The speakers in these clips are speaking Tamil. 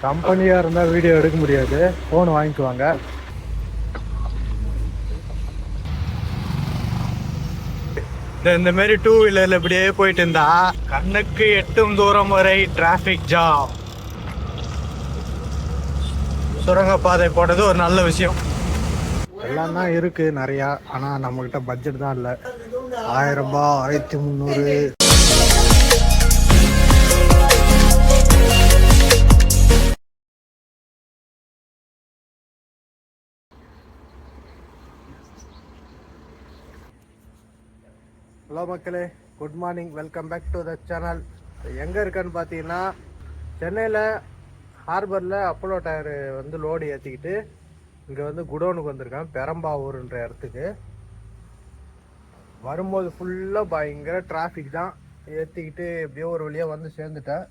கம்பெனியாக இருந்தால் வீடியோ எடுக்க முடியாது, ஃபோன் வாங்கிக்குவாங்க. இந்த மாதிரி டூ வீலரில் இப்படியே போயிட்டு இருந்தா கண்ணுக்கு எட்டும் தூரம் வரை டிராஃபிக் ஜாம். சுரங்கப்பாதை போடுறது ஒரு நல்ல விஷயம். எல்லாம் தான் இருக்குது நிறையா, ஆனால் நம்மக்கிட்ட பட்ஜெட் தான் இல்லை. 1000 ரூபாய், 1300. ஹலோ மக்களே, good morning, welcome back to the channel. எங்கே இருக்கேன்னு பார்த்தீங்கன்னா, சென்னையில் ஹார்பரில் அப்போலோ டயர் வந்து லோடு ஏற்றிக்கிட்டு இங்கே வந்து குடோனுக்கு வந்திருக்கேன், பெரம்பாவூர்ன்ற இடத்துக்கு. வரும்போது ஃபுல்லாக பயங்கர டிராஃபிக் தான். ஏற்றிக்கிட்டு எப்படியோ ஒரு வழியாக வந்து சேர்ந்துட்டேன்.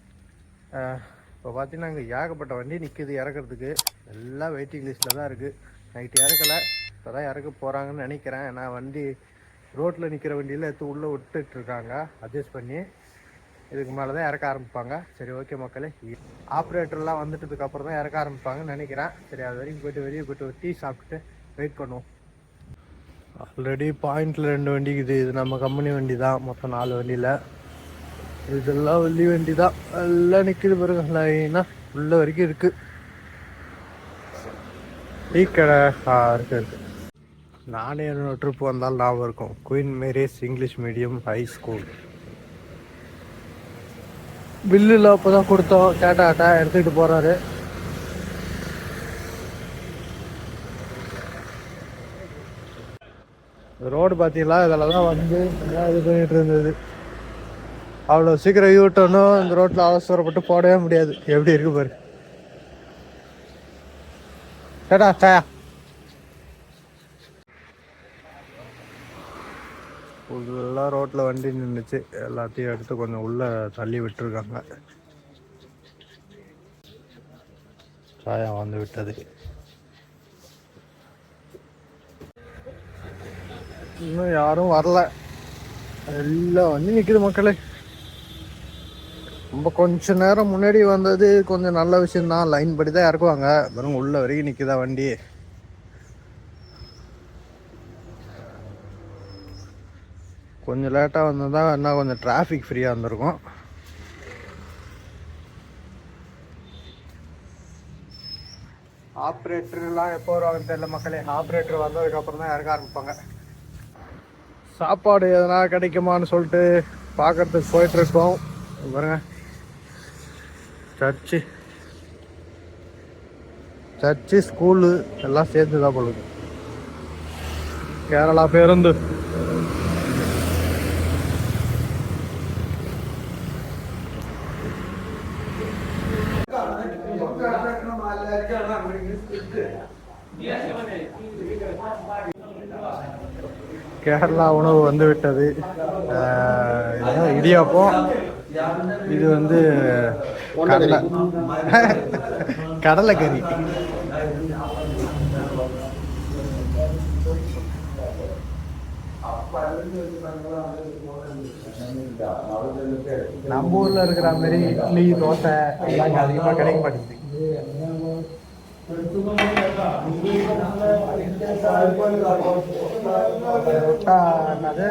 இப்போ பார்த்தீங்கன்னா இங்கே ஏகப்பட்ட வண்டி நிற்குது இறக்கிறதுக்கு. எல்லாம் வெயிட்டிங் லிஸ்ட்டில் தான் இருக்குது. நைட்டு இறக்கலை, இப்போ தான் இறக்க போகிறாங்கன்னு நினைக்கிறேன். ஏன்னா வண்டி ரோட்டில் நிற்கிற வண்டியில் எடுத்து உள்ளே விட்டுட்ருக்காங்க அட்ஜஸ்ட் பண்ணி. இதுக்கு மேலே தான் இறக்க ஆரம்பிப்பாங்க. சரி, ஓகே மக்களே, ஆப்ரேட்டர்லாம் வந்துட்டதுக்கப்புறம் தான் இறக்க ஆரம்பிப்பாங்கன்னு நினைக்கிறேன். சரி, அது வரைக்கும் போய்ட்டு வெளியே போய்ட்டு ஒரு டீ சாப்பிட்டுட்டு வெயிட் பண்ணுவோம். ஆல்ரெடி பாயிண்டில் 2 வண்டிக்குது. இது நம்ம கம்பெனி வண்டி தான். மொத்தம் 4 வண்டியில் இதெல்லாம் வெள்ளி வண்டி தான். எல்லாம் நிற்கிது பிறகு லைனா உள்ள வரைக்கும் இருக்குது. டீ கடை இருக்குது. நானே என்னோட ட்ரிப் வந்தாலும் ஞாபகம் இருக்கும். Queen Mary's English medium high school. பில்லுல அப்போ தான் கொடுத்தோம். டேட்டா எடுத்துக்கிட்டு போகிறாரு. ரோடு பார்த்தீங்களா, இதில் தான் வந்து இது பண்ணிகிட்டு இருந்தது. அவ்வளோ சீக்கிரம் யூட்டனும் இந்த ரோட்டில் அவசரப்பட்டு போடவே முடியாது. எப்படி இருக்கு பாரு. டேட்டா ஃபுல்லாக ரோட்டில் வண்டி நின்றுச்சு. எல்லாத்தையும் எடுத்து கொஞ்சம் உள்ளே தள்ளி விட்டுருக்காங்க. சாயா வந்து விட்டது. இன்னும் யாரும் வரல. எல்லாம் வந்து நிற்கிது மக்களே. ரொம்ப கொஞ்ச நேரம் முன்னாடி வந்தது கொஞ்சம் நல்ல விஷயம்தான். லைன் படி தான் இறக்குவாங்க. வெறும் உள்ள வரைக்கும் நிற்குதா வண்டி. கொஞ்சம் லேட்டாக வந்தால் தான் என்ன கொஞ்சம் டிராஃபிக் ஃப்ரீயாக இருந்திருக்கும். ஆப்ரேட்டர்லாம் எப்போ வருவாங்கன்னு தெரியல மக்களே. ஆப்ரேட்டர் வந்ததுக்கப்புறம் தான் இறக்க ஆரம்பிப்பாங்க. சாப்பாடு எதனா கிடைக்குமான்னு சொல்லிட்டு பார்க்கறதுக்கு போயிட்டுருக்கோம். பாருங்க, சர்ச்சு ஸ்கூலு எல்லாம் சேர்ந்து தான் போகுது. கேரளா பேருந்து. கேரளா உணவு வந்து விட்டது. இடியாப்பம். இது வந்து கடலைக்கறி. நம்ம ஊர்ல இருக்கிற மாதிரி இட்லி தோசை எல்லாம் அதிகமாக கிடைக்க மாட்டேங்குது. என்னது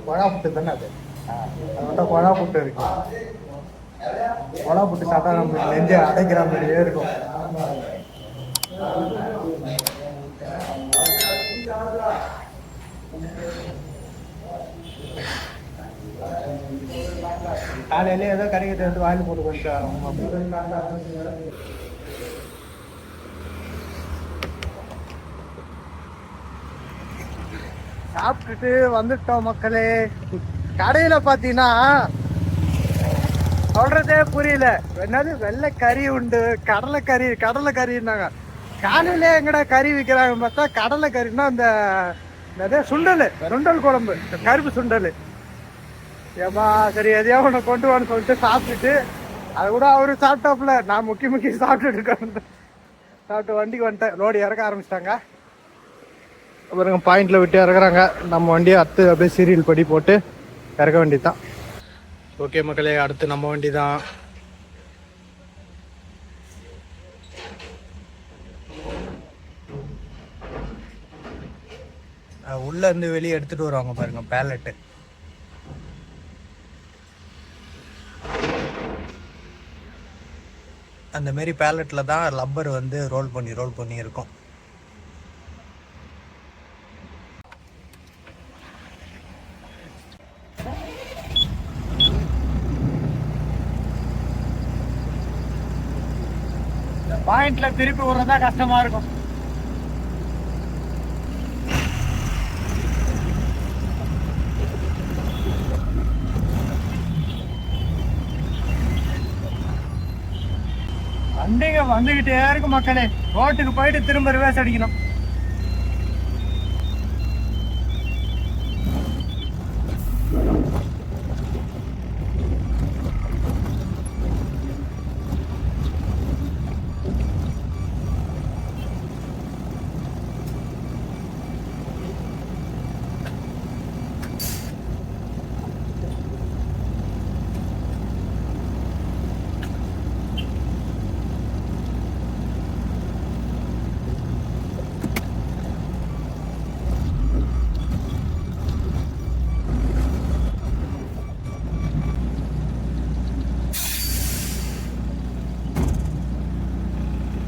கொழா புட்டு தானே அது. அதோட கொழா புட்டு இருக்கு. கொழா புட்டு சாப்பிட்டா நம்மளுக்கு நெஞ்சு அடைக்கிற மாதிரியே இருக்கும். காலையில ஏதோ கறிக்கிட்ட வந்து வாயில் போட்டு கொஞ்சம் சாப்பிட்டுட்டு வந்துட்டோம் மக்களே. கடையில பாத்தீங்கன்னா சொல்றதே புரியல. என்னது வெள்ளை கறி உண்டு, கடலைக்கறின்னாங்க. காலையில எங்கடா கறி விற்கிறாங்க பார்த்தா கடலை கறின்னா அந்த சுண்டல் குழம்பு, கருப்பு சுண்டல். ஏமா சரி எதையா உன்னை கொண்டு வான்னு சொல்லிட்டு சாப்பிட்டுட்டு, அது கூட அவரு சாப்பிட்டாப்புல. நான் முக்கி சாப்பிட்டுட்டு இருக்கேன். சாப்பிட்டு வண்டிக்கு வந்துட்டேன். லோடு இறக்க ஆரம்பிச்சிட்டாங்க. பாருங்க, பாயிண்ட்ல விட்டு இறக்குறாங்க. நம்ம வண்டியை அப்படியே சீரியல் படி போட்டு இறக்க வேண்டியதுதான். ஓகே மக்களே, அடுத்து நம்ம வண்டி தான். உள்ளேருந்து வெளியே எடுத்துகிட்டு வருவாங்க பாருங்கள் பேலட்டு. அந்த மாரி பேலட்டில் தான் லப்பர் வந்து ரோல் பண்ணி இருக்கும். பாயிண்ட்ல திருப்பி விடுறதா கஷ்டமா இருக்கும். வண்டிங்க வந்துகிட்டே இருக்கு மக்களே. ரோட்டுக்கு போயிட்டு திரும்ப ரிவர்ஸ் அடிக்கணும்.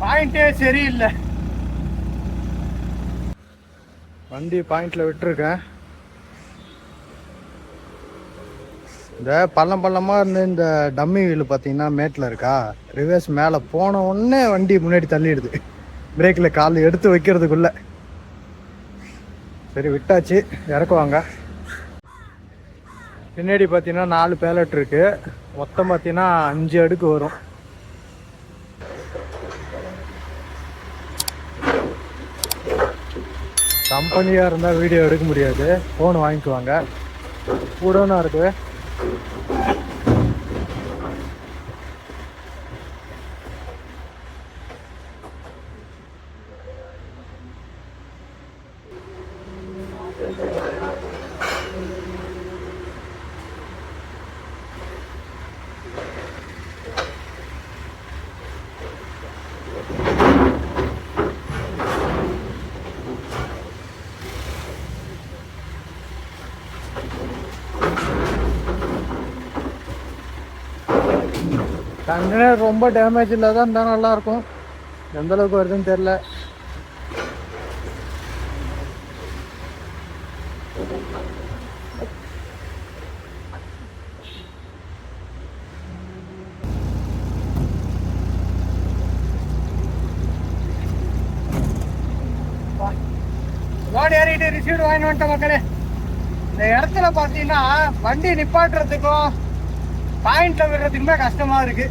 பாயிண்டே சரியில்லை. வண்டி பாயிண்ட்ல விட்டுருக்கேன். இந்த பள்ளமாக இருந்து இந்த டம்மி வீல் பார்த்தீங்கன்னா மேட்டில் இருக்கா, ரிவர்ஸ் மேலே போன உடனே வண்டி முன்னாடி தள்ளிடுது பிரேக்கில் கால் எடுத்து வைக்கிறதுக்குள்ள. சரி விட்டாச்சு, இறக்குவாங்க. பின்னாடி பார்த்தீங்கன்னா 4 பேலட் இருக்கு. மொத்தம் பார்த்தீங்கன்னா 5 அடுக்கு வரும். கம்பெனியாக இருந்தால் வீடியோ எடுக்க முடியாது, ஃபோன் வாங்கிக்குவாங்க. கூடனா இருக்கு. கண்டெய்னர் ரொம்ப டேமேஜ் இல்லாதான் இருந்தால் நல்லாயிருக்கும். எந்த அளவுக்கு வருதுன்னு தெரில. லோடு ஏறிட்டு ரிசீவ்டு வாங்கி வந்துட்டோம் மக்களே. இந்த இடத்துல பார்த்தீங்கன்னா வண்டி நிப்பாட்டுறதுக்கும் பாயிண்ட்ல விடுறதுக்குமே கஷ்டமா இருக்கு.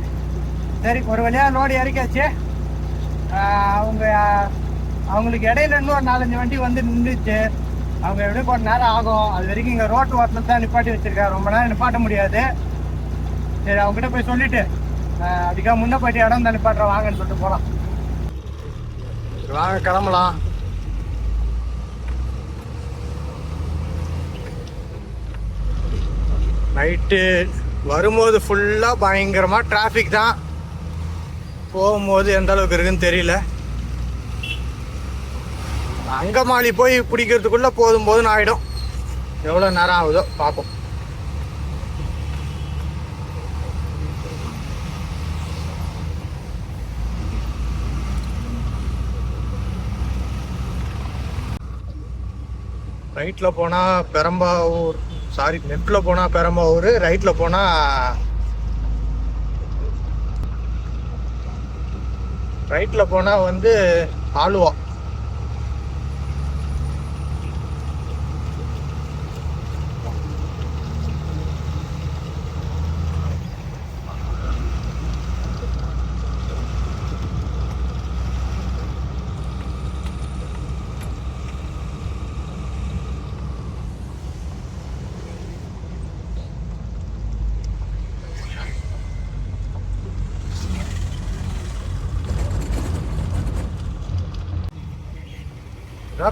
சரி, ஒரு வழியா லோடு இறக்காச்சு. அவங்களுக்கு இடையில இன்னும் ஒரு 4-5 வண்டி வந்து நின்றுச்சு. அவங்க எப்படியும் கொஞ்ச நேரம் ஆகும். அது வரைக்கும் இங்கே ரோட்டு ஓரத்தில் தான் நிப்பாட்டி வச்சிருக்காரு. ரொம்ப நேரம் நிப்பாட்ட முடியாது. சரி, அவங்ககிட்ட போய் சொல்லிட்டு அதுக்காக முன்ன போயிட்டு இடம் தான் நிப்பாட்டுற வாங்கன்னு சொல்லிட்டு போகலாம். வாங்க கிளம்பலாம். நைட்டு வரும்போது ஃபுல்லாக பயங்கரமாக டிராஃபிக் தான். போகும்போது எந்த அளவுக்கு இருக்குன்னு தெரியல. அங்கமாலி போய் பிடிக்கிறதுக்குள்ளே போதும்னு ஆகிடும். எவ்வளோ நேரம் ஆகுதோ பார்ப்போம். ரைட்டில் போனால் பெரம்பாவூர், சாரி லெஃப்டில் போனால் பெரம்பாவூர், ரைட்டில் போனால் வந்து ஆலுவா.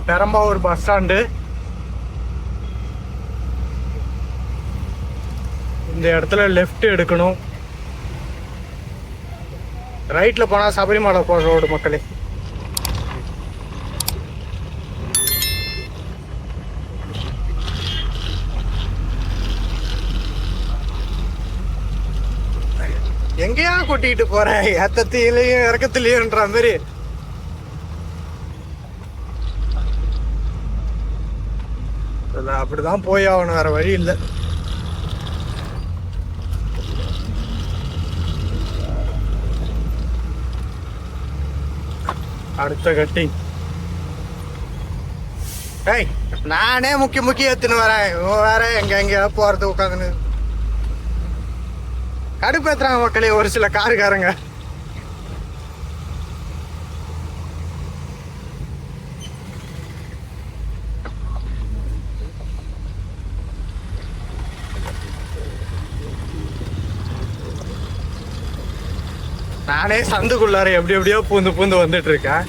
Perumbavoor bus stand. இந்த இடத்துல லெஃப்ட் எடுக்கணும். ரைட்ல போனா சபரிமலை போற ரோடு மக்களே. எங்கேயா கூட்டிகிட்டு போற, ஏத்தத்திலையும் இறக்கத்திலையும்ன்ற மாதிரி. அப்படிதான் போய் ஆகணும், வேற வழி இல்லை. அடுத்த கட்டிங். ஏய், நானே முக்கிய ஏத்துன்னு வரேன், வேற எங்கெங்கயா போறது உட்காந்துன்னு கடுப்பேத்துறாங்க மக்களே ஒரு சில காருக்காரங்க. நானே சந்துக்குள்ளார எப்படியோ பூந்து வந்துட்டு இருக்கேன்.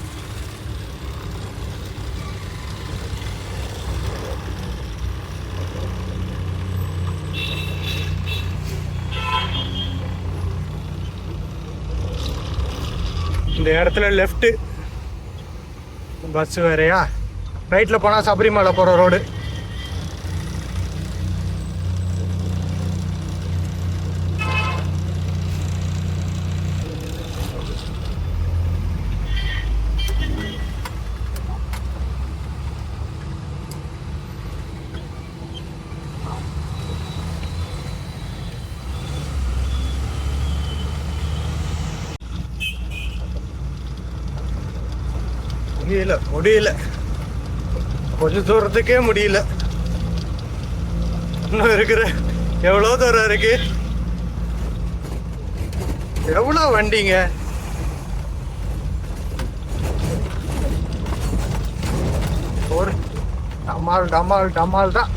இந்த இடத்துல லெஃப்ட் பஸ் வேறையா, ரைட்ல போனா சபரிமலை போற ரோடு. முடியல, கொஞ்சம் தூரத்துக்கே முடியல. இன்னும் இருக்கிற எவ்வளோ தூரம் இருக்கு, எவ்வளோ வண்டிங்க. ஒரு டமால் தான்.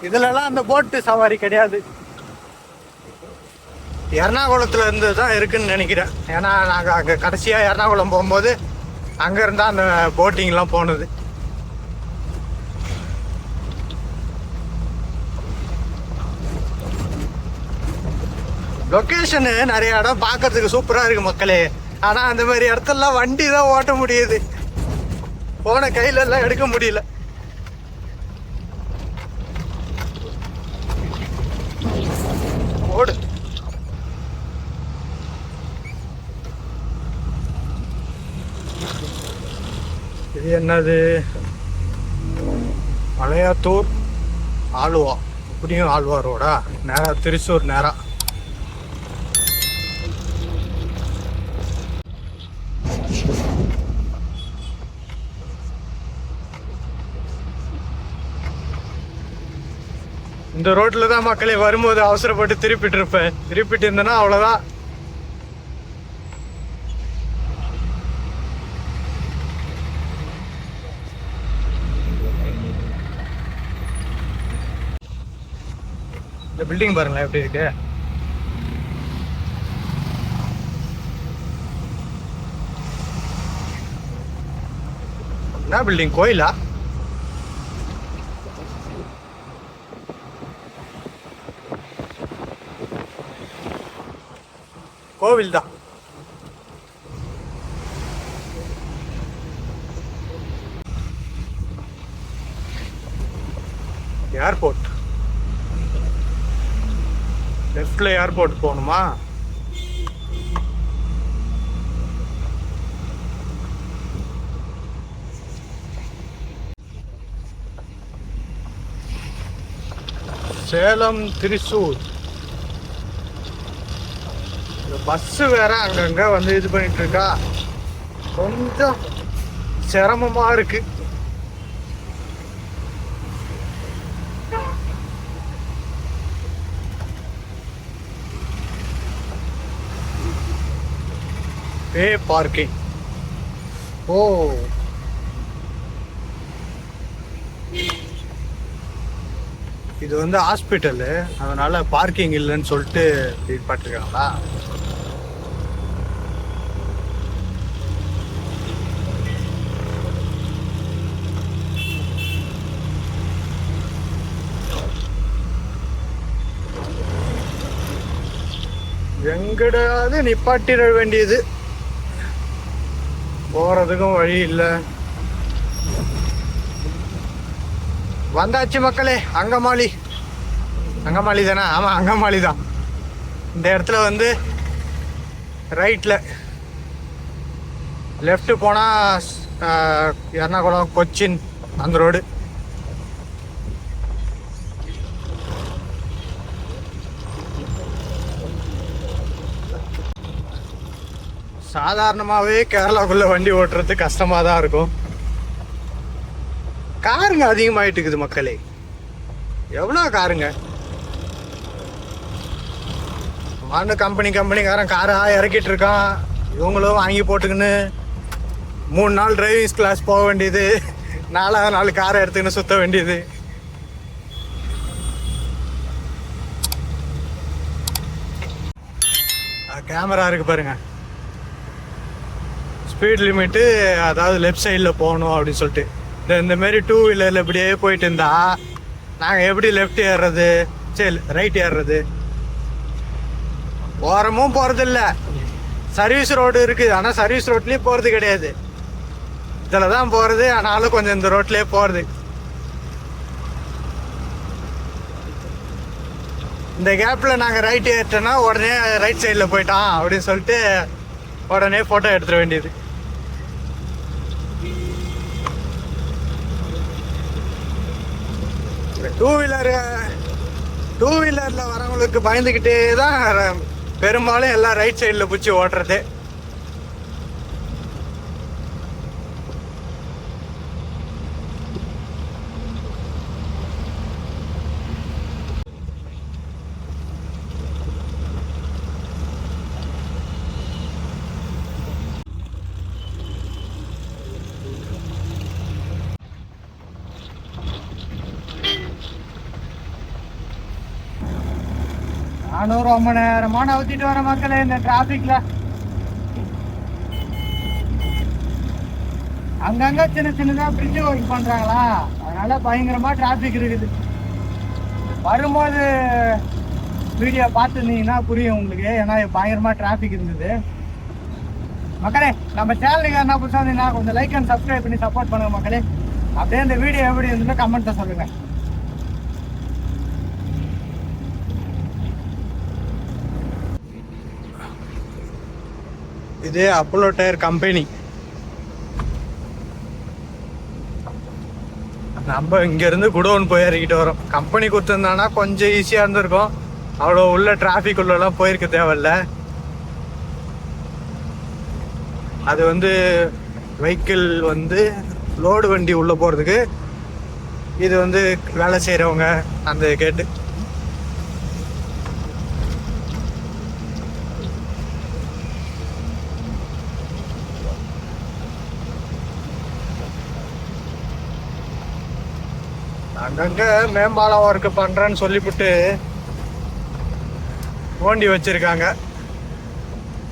இதுலலாம் அந்த போட்டு சவாரி கிடையாது. எர்ணாகுளத்துல இருந்து தான் இருக்குன்னு நினைக்கிறேன். ஏன்னா நாங்கள் அங்கே கடைசியாக எர்ணாகுளம் போகும்போது அங்கே இருந்தால் அந்த போட்டிங்லாம் போனது. லொக்கேஷனு நிறைய இடம் பார்க்கறதுக்கு சூப்பராக இருக்கு மக்களே. ஆனால் அந்த மாதிரி இடத்துலலாம் வண்டி தான் ஓட்ட முடியுது, போன கையிலெல்லாம் எடுக்க முடியல. ஓடு. இது என்னது, மலையாத்தூர் ஆலுவா. இப்படியும் ஆலுவா ரோடா, நேரா திருச்சூர் நேரா. இந்த ரோட்ல தான் மக்களே வரும்போது அவசரப்பட்டு திருப்பிட்டு இருப்பேன். திருப்பிட்டு இருந்தேன்னா அவ்வளோதான். இந்த பில்டிங் பாருங்களேன் எப்படி இருக்கு. என்ன பில்டிங், கோயிலா? கோவில் தான். ஏர்போர்ட், லெஃப்ட்ல ஏர்போர்ட் போகணுமா? சேலம் திருச்சூர். பஸ் வேற அங்கங்க வந்து இது பண்ணிட்டு இருக்கா, கொஞ்சம் சிரமமா இருக்கு. பே பார்க்கிங். ஓ, இது வந்து ஹாஸ்பிட்டலு, அதனால பார்க்கிங் இல்லைன்னு சொல்லிட்டு பாட்டுருக்காங்களா? எங்கடாவது நிப்பாட்டிட வேண்டியது, போறதுக்கும் வழி இல்லை. வந்தாச்சு மக்களே. அங்கமாலி தானே? ஆமாம், அங்கமாலி தான். இந்த இடத்துல வந்து ரைட்டில் லெஃப்ட் போனால் எர்ணாகுளம், கொச்சின் அந்த ரோடு. சாதாரணமாகவே கேரளாக்குள்ளே வண்டி ஓட்டுறது கஷ்டமாக தான் இருக்கும். காருங்க அதிகமாகிட்டு இருக்குது மக்களே. எவ்வளோ காருங்க! வாண்டு கம்பெனிக்காரன் காராக இறக்கிட்டு இருக்கான். இவங்களும் வாங்கி போட்டுக்கின்னு 3 நாள் டிரைவிங் கிளாஸ் போக வேண்டியது, 4வது நாள் காரை எடுத்துக்கின்னு சுற்ற வேண்டியது. கேமரா இருக்கு பாருங்க. ஸ்பீட் லிமிட்டு, அதாவது லெஃப்ட் சைடில் போகணும் அப்படின்னு சொல்லிட்டு. இந்தமாரி 2 வீலரில் இப்படியே போயிட்டு இருந்தா நாங்கள் எப்படி லெஃப்ட் ஏறுறது, சரி ரைட் ஏறுறது? ஓரமும் போகிறதில்ல. சர்வீஸ் ரோடு இருக்குது, ஆனால் சர்வீஸ் ரோட்லேயும் போகிறது கிடையாது. இதில் தான் போகிறது, ஆனாலும் கொஞ்சம் இந்த ரோட்லேயே போகிறது. இந்த கேப்பில் நாங்கள் ரைட் ஏறிட்டோன்னா உடனே ரைட் சைடில் போயிட்டான் அப்படின்னு சொல்லிட்டு உடனே ஃபோட்டோ எடுத்துட வேண்டியது. டூ வீலரில் வரவங்களுக்கு பயந்துக்கிட்டே தான் பெரும்பாலும் எல்லாம் ரைட் சைடில் பிடிச்சி ஓட்டுறது. நானும் ரொம்ப நேரமா நவுத்திட்டு வர மக்களே இந்த டிராபிக்ல. அங்கங்க சின்னதா பிரிட்ஜ் ஒர்க் பண்றாங்களா, அதனால பயங்கரமா டிராபிக் இருக்குது. வரும்போது வீடியோ பார்த்துருந்தீங்கன்னா புரியும் உங்களுக்கு, ஏன்னா பயங்கரமா டிராபிக் இருந்தது. மக்களே, நம்ம சேனலுக்கு என்ன புதுசாக இருந்தீங்கன்னா கொஞ்சம் லைக் அண்ட் சப்ஸ்கிரைப் பண்ணி சப்போர்ட் பண்ணுங்க மக்களே. அப்படியே இந்த வீடியோ எப்படி இருந்ததுன்னு கமெண்ட்ல சொல்லுங்க. இது அப்போலோ டயர் கம்பெனி. நம்ம இங்கேருந்து குடோன் போய் இறக்கிட்டு வரோம். கம்பெனி கொடுத்துருந்தானா கொஞ்சம் ஈஸியாக இருந்திருக்கும். அவ்வளோ உள்ள டிராஃபிக் உள்ளலாம் போயிருக்க தேவையில்ல. அது வந்து வெஹிக்கிள் வந்து லோடு வண்டி உள்ளே போகிறதுக்கு, இது வந்து வேலை செய்கிறவங்க அந்த கேட்டு. அங்கங்கே மேம்பாலம் ஒர்க்கு பண்ணுறேன்னு சொல்லிவிட்டு ஓண்டி வச்சுருக்காங்க.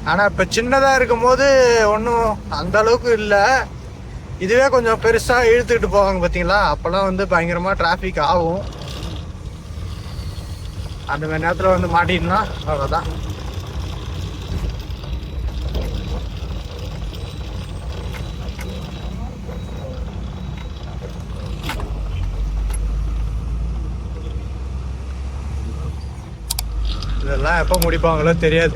ஆனால் இப்போ சின்னதாக இருக்கும் போது ஒன்றும் அந்த அளவுக்கு இல்லை. இதுவே கொஞ்சம் பெருசாக இழுத்துக்கிட்டு போவாங்க பார்த்தீங்களா, அப்போல்லாம் வந்து பயங்கரமாக டிராஃபிக் ஆகும். அந்த மாதிரி நேரத்தில் வந்து மாட்டினா அவ்வளோதான். இதெல்லாம் எப்போ முடிப்பாங்களோ தெரியாது.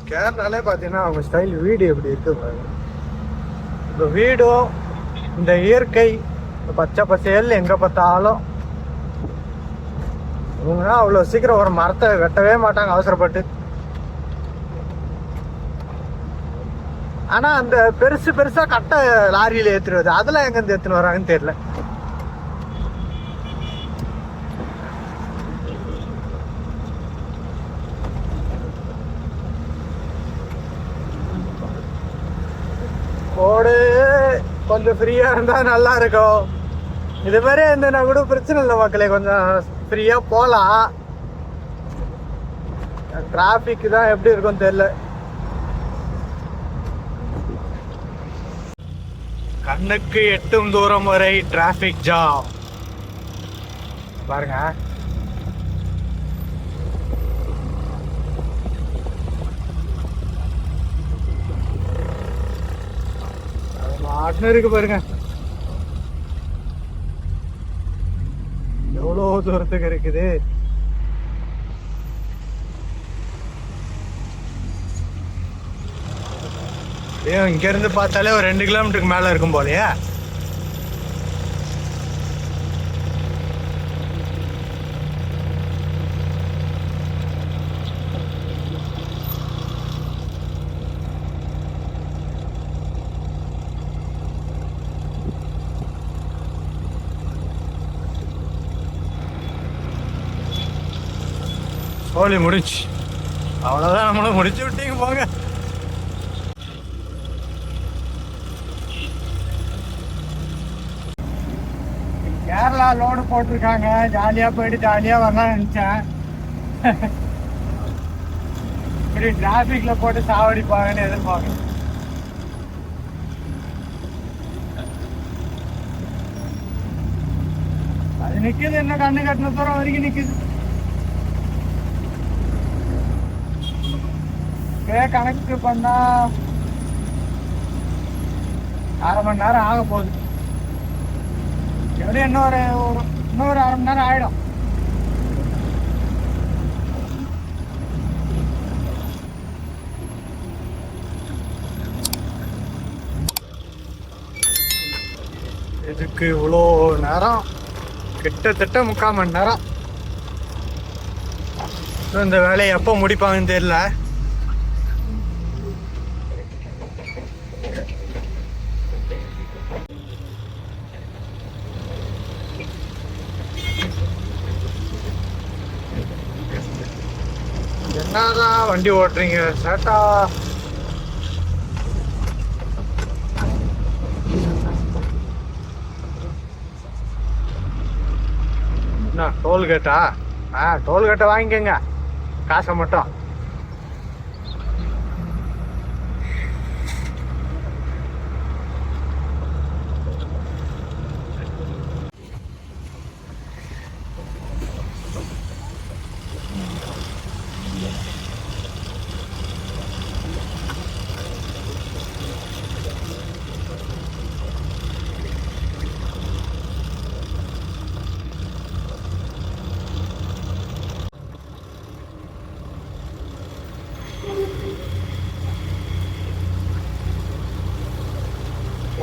கேரளாலே பார்த்தீங்கன்னா அவங்க ஸ்டைல் வீடு எப்படி இருக்கு பாருங்க. இந்த வீடும் இந்த இயற்கை பச்சை பசேல் எங்கே பார்த்தாலும். இவங்கன்னா அவ்வளோ சீக்கிரம் ஒரு மரத்தை வெட்டவே மாட்டாங்க அவசரப்பட்டு. ஆனால் அந்த பெருசாக கட்டை லாரியில் ஏற்றுறது, அதெல்லாம் எங்கேருந்து ஏற்றுன்னு வராங்கன்னு தெரியல. ரோடு கொஞ்சம் ஃப்ரீயாக இருந்தால் நல்லா இருக்கும். இது மாதிரி இருந்ததுன்னா கூட பிரச்சனை இல்லை மக்களே, கொஞ்சம் ஃப்ரீயாக போகலாம். டிராஃபிக் தான் எப்படி இருக்கும்னு தெரியல. கண்ணுக்கு எட்டும் தூரம் வரை டிராஃபிக் ஜாம் பாருங்க. மாட்டுன்னு இருக்கு பாருங்க, எவ்வளோ தூரத்துக்கு இருக்குது. இங்க இருந்து பார்த்தாலே ஒரு 2 கிலோமீட்டருக்கு மேல இருக்கும் போலயே. சோலி முடிச்சு, அவ்வளோதான், நம்மளும் முடிச்சு விட்டீங்க போங்க. கேரளா லோடு போட்டிருக்காங்க, ஜாலியா போயிட்டு ஜாலியா வரலாம்னு நினைச்சேன். இப்படி டிராபிக்ல போட்டு சாவடிப்பாங்கன்னு எதிர்பார்க்கணும். அது நிக்குது, என்ன கண்ணு கட்டின தூரம் வரைக்கும் நிக்குது. கணக்கு பண்ணா 1/2 மணி நேரம் ஆக போகுது. எப்படியும் இன்னொரு 1/2 மணி நேரம் ஆயிடும். இதுக்கு இவ்வளோ நேரம், கிட்டத்தட்ட 3/4 மணி நேரம். இந்த வேலையை எப்போ முடிப்பாங்கன்னு தெரியல. என்னதான் வண்டி ஓட்டுறீங்க சேட்டா? என்ன டோல்கேட்டா? டோல்கேட்டை வாங்கிக்கோங்க, காசை மட்டும்.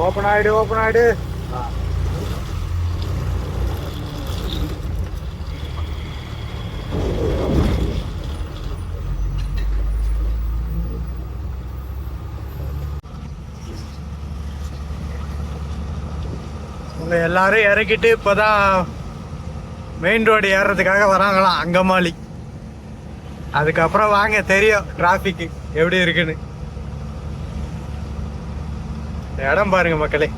ஓப்பன் ஆயிடு, ஓப்பன் ஆயிடு. உங்க எல்லாரும் இறக்கிட்டு இப்பதான் மெயின் ரோடு ஏறுறதுக்காக வராங்களாம் அங்கமாலி. அதுக்கப்புறம் வாங்க தெரியும் டிராஃபிக் எப்படி இருக்குன்னு. இடம் பாருங்க மக்களே,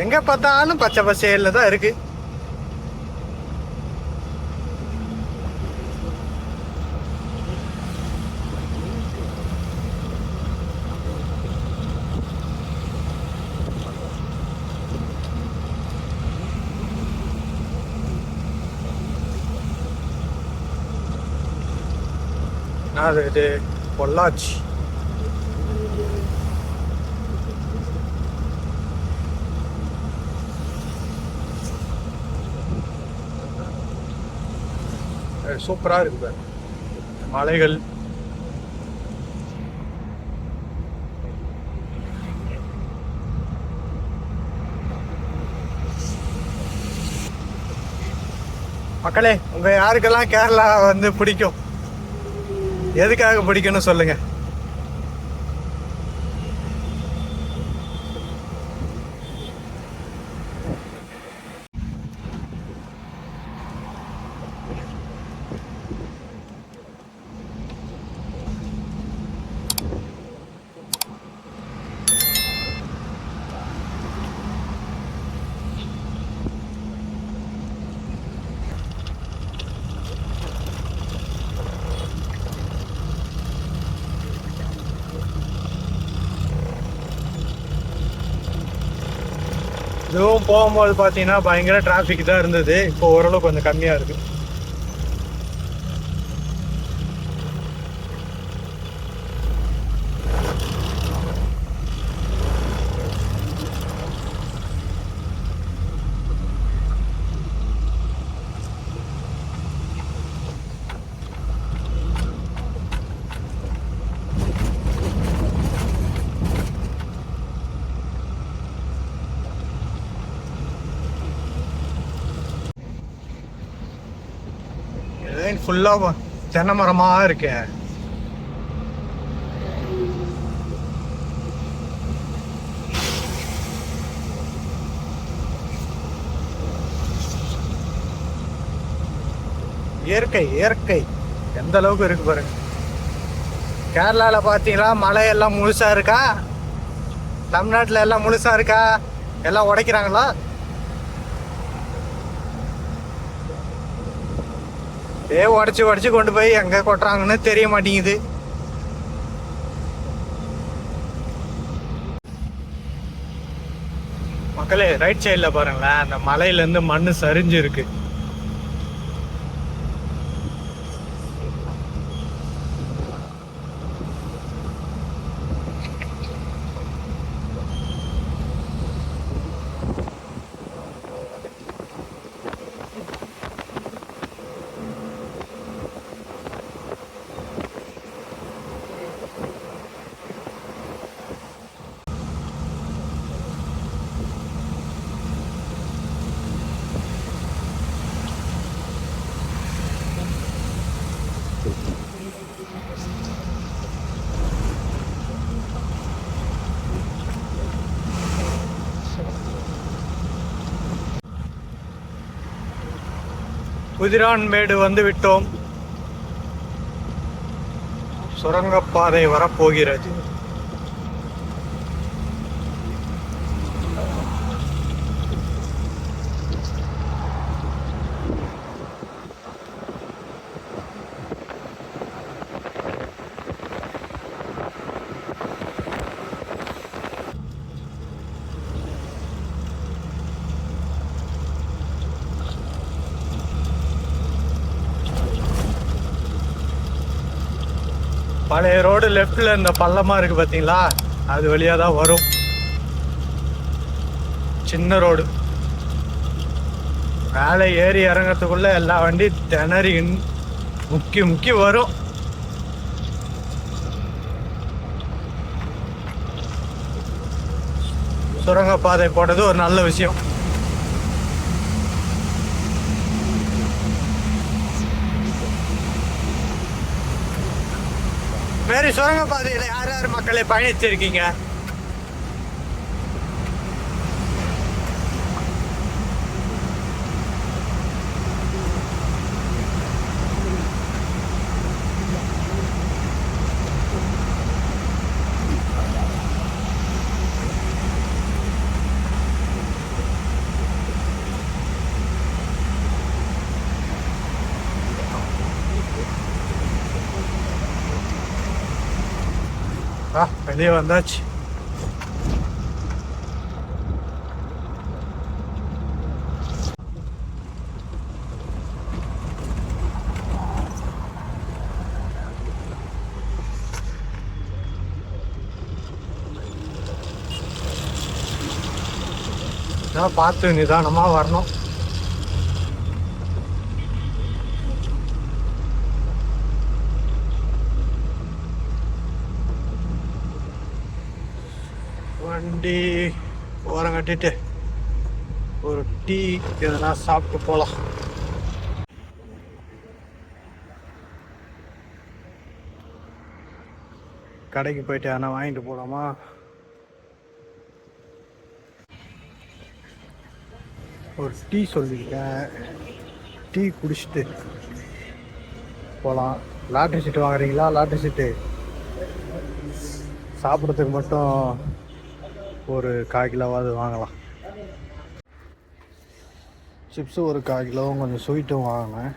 எங்க பார்த்தாலும் பச்சை பசேல்ல தான் இருக்கு. அது இது பொள்ளாச்சி. சூப்பரா இருக்கு மலைகள். மக்களே, உங்க யாருக்கெல்லாம் கேரளா வந்து பிடிக்கும், எதுக்காக பிடிக்கும்னு சொல்லுங்க. இதுவும் போகும்போது பார்த்தீங்கன்னா பயங்கர டிராஃபிக் தான் இருந்தது. இப்போ ஓரளவு கொஞ்சம் கம்மியாக இருக்கு. ஃபுல்லாக தென்னை மரமாக இருக்கு. இயற்கை இயற்கை எந்த அளவுக்கு இருக்கு பாருங்க. கேரளாவில் பார்த்தீங்களா மலையெல்லாம் முழுசா இருக்கா? தமிழ்நாட்டில் எல்லாம் முழுசா இருக்கா? எல்லாம் உடைக்கிறாங்களா? உடச்சி உடச்சி கொண்டு போய் எங்க கொட்டுறாங்கன்னு தெரிய மாட்டேங்குது. மக்களே ரைட் சைட்ல பாருங்களேன், அந்த மலையில இருந்து மண்ணு சரிஞ்சு இருக்கு. குதிரான்மேடு வந்து விட்டோம். சுரங்கப்பாதை வரப்போகிறது. பழைய ரோடு லெஃப்ட்ல இந்த பள்ளமா இருக்கு பாத்தீங்களா, அது வழியா தான் வரும். சின்ன ரோடு. மேலே ஏறி இறங்கிறதுக்குள்ள எல்லா வண்டி திணறி முக்கி முக்கி வரும். சுரங்கப்பாதை போட்டது ஒரு நல்ல விஷயம். வேறு சுரங்கப்பாதையில யார் யார் மக்களை பயணிச்சிருக்கீங்க? வெளியே வந்தாச்சு. பார்த்து நிதானமா வரணும். வண்டி ஓரம் கட்டிட்டு ஒரு டீ எதனா சாப்பிட்டு போகலாம். கடைக்கு போயிட்டு ஆனால் வாங்கிட்டு போகலாமா? ஒரு டீ சொல்லியிருக்கேன், டீ குடிச்சிட்டு போகலாம். லாட்ரி சீட்டு வாங்குறீங்களா? லாட்ரி சீட்டு சாப்பிட்றதுக்கு மட்டும் ஒரு 1/4 கிலோவாவது வாங்கலாம். சிப்ஸு ஒரு 1/4 கிலோவும் கொஞ்சம் ஸ்வீட்டும் வாங்கினேன்.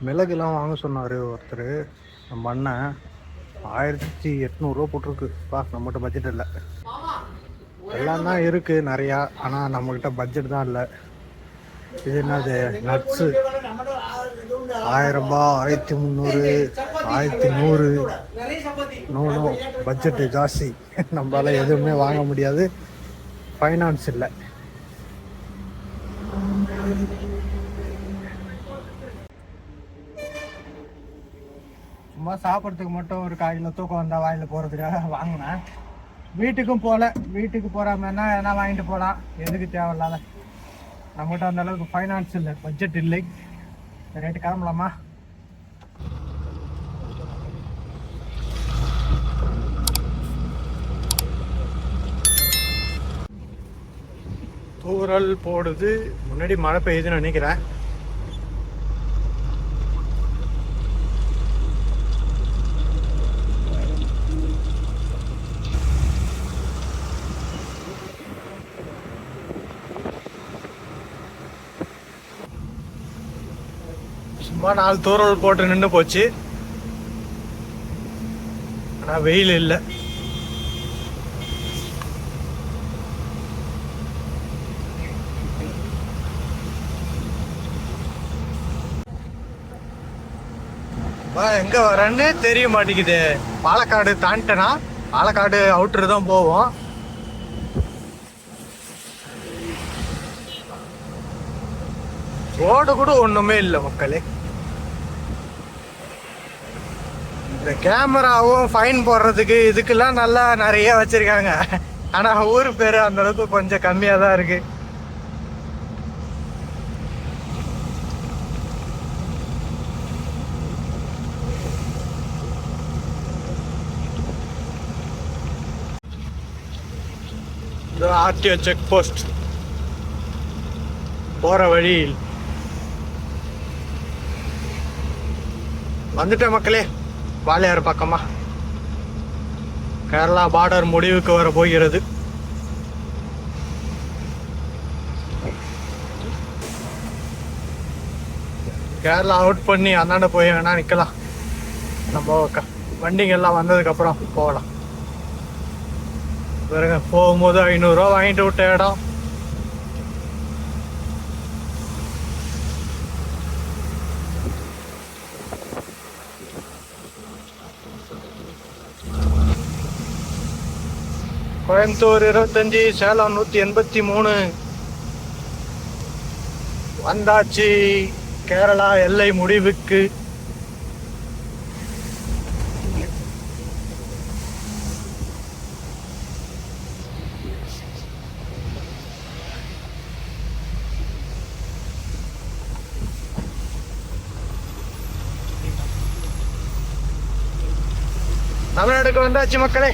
மிளகுலாம் வாங்க சொன்னார் ஒருத்தர். நம்ம அண்ணன் 1800 ரூபா போட்டிருக்கு. நம்மகிட்ட பட்ஜெட் இல்லை. எல்லாம் தான் இருக்குது நிறையா, ஆனால் நம்மக்கிட்ட பட்ஜெட் தான் இல்லை. இது என்னது நட்ஸு 1000 ரூபாய், 1300, 1100. நோ பட்ஜெட்டு ஜாஸ்தி. நம்மளால எதுவுமே வாங்க முடியாது, ஃபைனான்ஸ் இல்லை. சும்மா சாப்பிட்றதுக்கு மட்டும் ஒரு காலையில் தூக்கம் வந்தால் வாயில் போகிறதுக்காக வாங்கினேன். வீட்டுக்கும் போகல. வீட்டுக்கு போகிற மாதிரினா எதனா வாங்கிட்டு போகலாம், எதுக்கு தேவையில்லாத. நம்மகிட்ட அந்த அளவுக்கு ஃபைனான்ஸ் இல்லை, பட்ஜெட் இல்லை. ரேட்டு கிளம்பலாமா? தூறல் போடுது, முன்னாடி மழை பெய்யுதுன்னு நினைக்கிறேன். சும்மா 4 தூறல் போட்டு நின்று போச்சு, ஆனால் வெயில் இல்லை. எங்க வரேன்னு தெரிய மாட்டேங்குது. பாலக்காடு தாண்டிட்டேனா, பாலக்காடு அவுட்ரு தான் போவோம். ரோடு கூட ஒண்ணுமே இல்லை மக்களே. இந்த கேமராவும் ஃபைன் போடுறதுக்கு இதுக்கெல்லாம் நல்லா நிறைய வச்சிருக்காங்க, ஆனா ஊர் பேரு அந்த அளவுக்கு கொஞ்சம் கம்மியா தான் இருக்கு. ஆர்டிஓ செக் போஸ்ட் போற வழியில் வந்துட்டேன் மக்களே. வாளையாறு பக்கமா கேரளா பார்டர் முடிவுக்கு வர போகிறது. கேரளா அவுட் பண்ணி அந்தாண்ட போய் வேணா நிக்கலாம். நம்ம வண்டிங்க எல்லாம் வந்ததுக்கு அப்புறம் போகலாம். பாருங்க, போகும்போது 500 ரூபா வாங்கிட்டு விட்ட இடம். கோயம்புத்தூர் 25, சேலம் 183. வந்தாச்சு கேரளா எல்லை முடிவுக்கு. தமிழ்நாடுக்கு வந்தாச்சு மக்களே.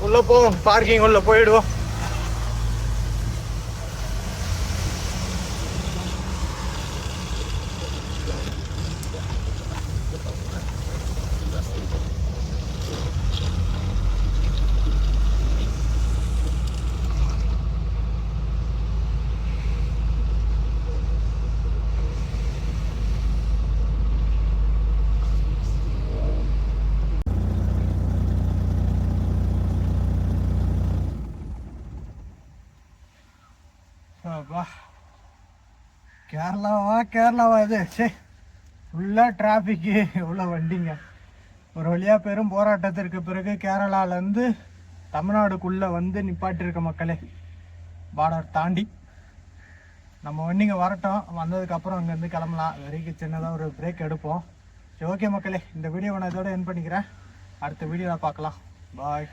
உள்ள போவோம், பார்க்கிங் உள்ள போயிடுவோம். கேரளாவா இது? சே, ஃபுல்லாக டிராஃபிக்கு, எவ்வளோ வண்டிங்க. ஒரு வழியாக பெரும் போராட்டத்திற்கு பிறகு கேரளாவிலேருந்து தமிழ்நாடுக்குள்ளே வந்து நிப்பாட்டிருக்க மக்களே. பார்டர் தாண்டி நம்ம வண்டிங்க வரட்டும், வந்ததுக்கப்புறம் அங்கேருந்து கிளம்பலாம். வரைக்கும் சின்னதாக ஒரு பிரேக் எடுப்போம். சரி, ஓகே மக்களே, இந்த வீடியோவை நான் இதோட என் பண்ணிக்கிறேன். அடுத்த வீடியோவில் பார்க்கலாம். பாய்.